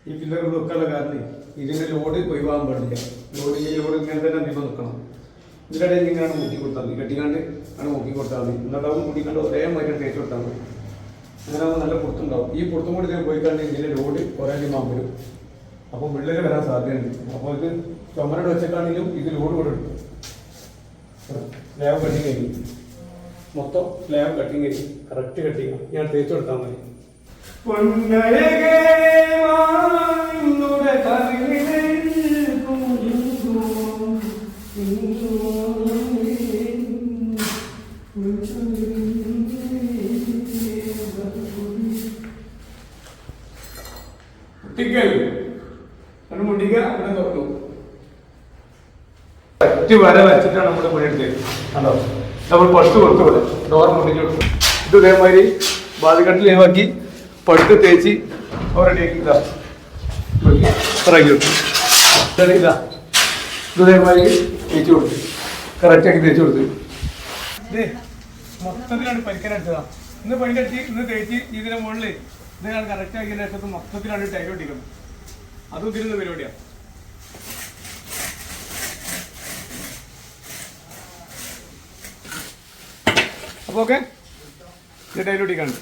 ഈ പില്ലർ വെക്കാനുള്ള കാരണം ഇതിൻ്റെ ലോഡ് ഒഴിവാകാൻ പാടില്ല. ലോഡ് ഇങ്ങനെ തന്നെ നിൽക്കാൻ നിൽക്കണം. ഇതിനിടെ ഇങ്ങനെയാണ് മുക്കി കൊടുത്താൽ മതി, കെട്ടിക്കാണ്ട് ആണ് മുക്കി കൊടുത്താൽ മതി. എന്നിട്ടാവും മുടിക്കാണ്ട് ഒരേ മാതിരി തേച്ച് കൊടുത്താൽ മതി. അങ്ങനെ ആകുമ്പോൾ നല്ല പുറത്തുണ്ടാവും. ഈ പുറത്തും കൂടി ഇതിന് പോയിക്കാണ്ട് ഇതിൻ്റെ ലോഡ് കുറേ അധികം വരും. അപ്പോൾ വിള്ളൽ വരാൻ സാധ്യതയുണ്ട്. അപ്പോൾ ഇത് ചുമരോട് വെച്ചേക്കാണെങ്കിലും ഇത് ലോഡ് കൂടെ എടുക്കും. സ്ലാബ് കട്ടിങ് കഴിഞ്ഞു, മൊത്തം സ്ലാബ് കട്ടിങ് കഴിഞ്ഞു, കറക്റ്റ് കട്ടിങ് ഞാൻ തേച്ച് കൊടുത്താൽ മതി. വര വെച്ചിട്ടാണ് നമ്മൾ പണിയെടുത്തത്. കണ്ടോ, നമ്മൾ പടുത്ത് കൊടുത്തു പോലെ ഡോർ മുട്ടിച്ചു കൊടുത്തു. ഇത് ഇതേമാതിരി ബാധിക്കട്ടിൽ ലീവാക്കി പടുത്ത് തേച്ച് റെഡിയാക്കി ഇതാ ഇറക്കി കൊടുത്തു. ഇതാ ഇത് ഇതേമാതിരി തേച്ച് കൊടുത്തു, കറക്റ്റാക്കി തേച്ച് കൊടുത്തു. ഇത് മൊത്തത്തിലാണ് പരിക്കനടിച്ചതാണ്. ഇന്ന് പണിക്കടിച്ച് ഇന്ന് തേച്ച് ഇതിന് മുകളിൽ ഇതാണ് കറക്റ്റാക്കിയതിൻ്റെ ശേഷത്ത് മൊത്തത്തിലാണ് ടൈൽ ഒട്ടിക്കുന്നത്. അതും ഇതിരുന്ന പരിപാടിയാണ്. അപ്പോൾ ഓക്കെ, ഇത് ടൈൽ ഒട്ടിക്കാണ്ട്